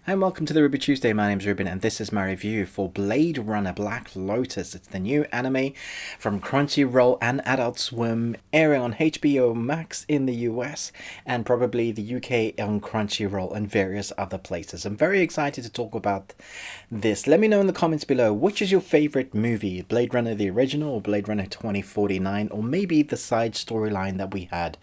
Hi and welcome to the Ruby Tuesday. My name's Ruben and this is my review for Blade Runner Black Lotus. It's the new anime from Crunchyroll and Adult Swim, airing on HBO Max in the US and probably the UK on Crunchyroll and various other places. I'm very excited to talk about this. Let me know in the comments below, which is your favorite movie? Blade Runner the original or Blade Runner 2049, or maybe the side storyline that we had.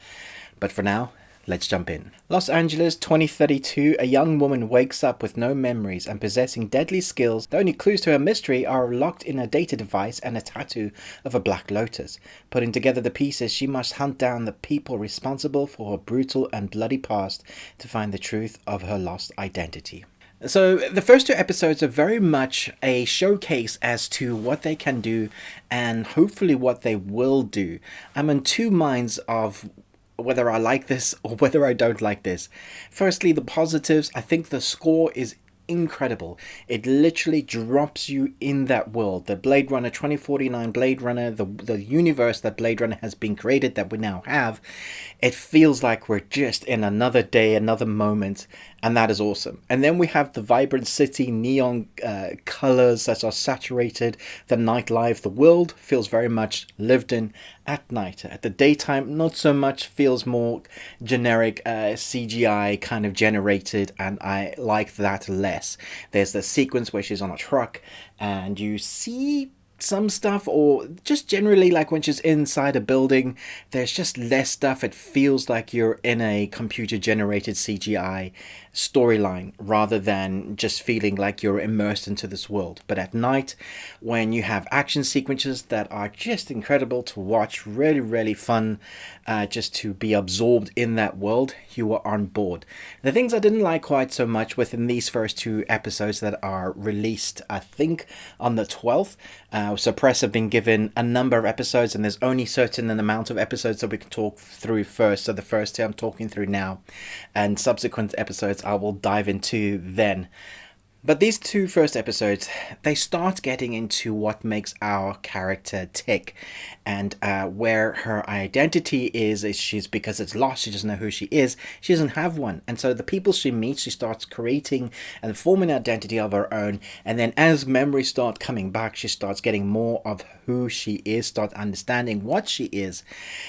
But for now, let's jump in. Los Angeles 2032, a young woman wakes up with no memories and possessing deadly skills. The only clues to her mystery are locked in a data device and a tattoo of a black lotus. Putting together the pieces, she must hunt down the people responsible for her brutal and bloody past to find the truth of her lost identity. So the first two episodes are very much a showcase as to what they can do and hopefully what they will do. I'm in two minds of whether I like this or whether I don't like this. Firstly, the positives. I think the score is incredible. It literally drops you in that world. The Blade Runner 2049 Blade Runner, the universe that Blade Runner has been created, that we now have, it feels like we're just in another day, another moment, and that is awesome. And then we have the vibrant city, neon colors that are saturated, the nightlife. The world feels very much lived in at night. At the daytime, not so much, feels more generic CGI kind of generated, and I like that less. There's the sequence where she's on a truck and you see some stuff, or just generally like when she's inside a building, there's just less stuff. It feels like you're in a computer generated CGI storyline rather than just feeling like you're immersed into this world. But at night, when you have action sequences that are just incredible to watch, really fun, just to be absorbed in that world, you are on board. The things I didn't like quite so much within these first two episodes that are released, I think on the 12th, so press have been given a number of episodes and there's only certain amount of episodes that we can talk through first. So the first two I'm talking through now, and subsequent episodes I will dive into then. But these two first episodes, they start getting into what makes our character tick, and where her identity is she's, because it's lost, she doesn't know who she is, she doesn't have one. And so the people she meets, she starts creating and forming an identity of her own, and then as memories start coming back, she starts getting more of who she is, start understanding what she is.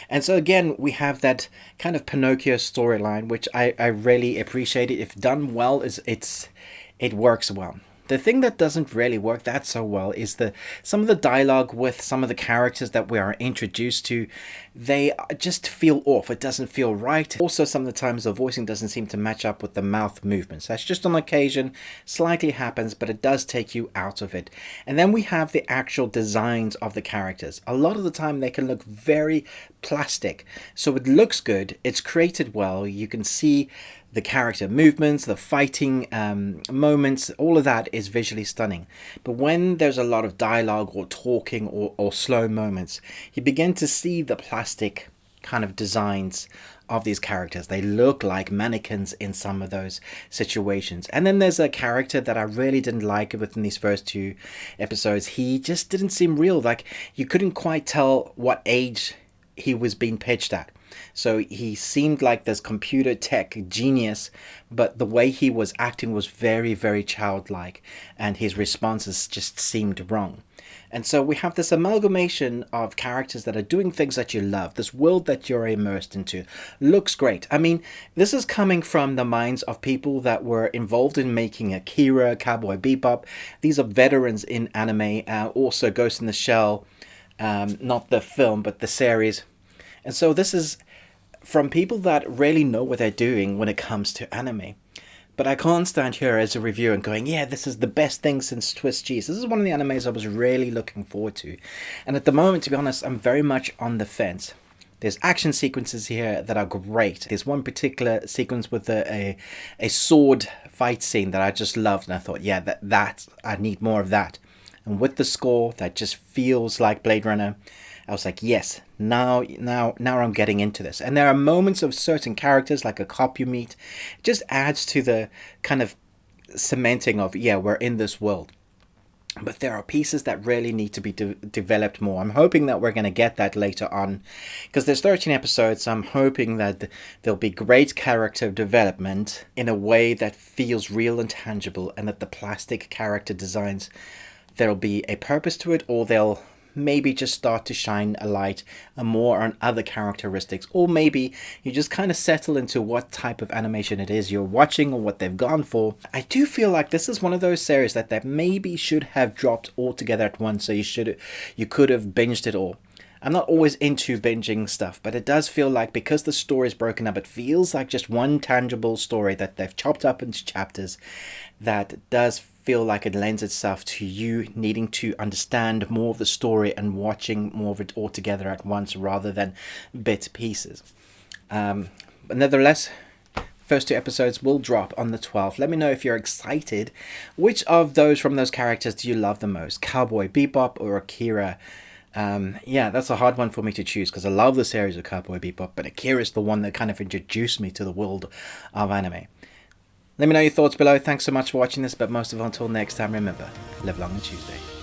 And so again, we have that kind of Pinocchio storyline, which I really appreciate it. If done well, it works well. The thing that doesn't really work that so well is some of the dialogue with some of the characters that we are introduced to. They just feel off. It doesn't feel right. Also, some of the times the voicing doesn't seem to match up with the mouth movements. That's just on occasion, slightly happens, but it does take you out of it. And then we have the actual designs of the characters. A lot of the time they can look very plastic. So it looks good. It's created well. You can see the character movements, the fighting moments, all of that is visually stunning. But when there's a lot of dialogue or talking or slow moments, you begin to see the plastic kind of designs of these characters. They look like mannequins in some of those situations. And then there's a character that I really didn't like within these first two episodes. He just didn't seem real. Like, you couldn't quite tell what age he was being pitched at. So he seemed like this computer tech genius, but the way he was acting was very childlike, and his responses just seemed wrong. And so we have this amalgamation of characters that are doing things that you love. This world that you're immersed into looks great. I mean, this is coming from the minds of people that were involved in making Akira, Cowboy Bebop. These are veterans in anime, also Ghost in the Shell, not the film, but the series. And so this is from people that really know what they're doing when it comes to anime. But I can't stand here as a reviewer and going, yeah, this is the best thing since Twist Cheese. This is one of the animes I was really looking forward to. And at the moment, to be honest, I'm very much on the fence. There's action sequences here that are great. There's one particular sequence with a sword fight scene that I just loved. And I thought, yeah, that I need more of that. And with the score that just feels like Blade Runner, I was like, yes, now I'm getting into this. And there are moments of certain characters, like a cop you meet, it just adds to the kind of cementing of, yeah, we're in this world. but there are pieces that really need to be developed more. I'm hoping that we're going to get that later on, because there's 13 episodes. I'm hoping that there'll be great character development in a way that feels real and tangible, and that the plastic character designs, there'll be a purpose to it, or they'll maybe just start to shine a light more on other characteristics, or maybe you just kind of settle into what type of animation it is you're watching or what they've gone for. I do feel like this is one of those series that maybe should have dropped altogether at once, so you could have binged it all. I'm not always into binging stuff, but it does feel like, because the story is broken up, it feels like just one tangible story that they've chopped up into chapters, that does feel like it lends itself to you needing to understand more of the story and watching more of it all together at once rather than bit pieces. But nevertheless, first 2 episodes will drop on the 12th. Let me know if you're excited. Which of those from those characters do you love the most? Cowboy Bebop or Akira? Yeah, that's a hard one for me to choose, because I love the series of Cowboy Bebop, but Akira is the one that kind of introduced me to the world of anime. Let me know your thoughts below. Thanks so much for watching this, but most of all, until next time, remember, live long and Tuesday.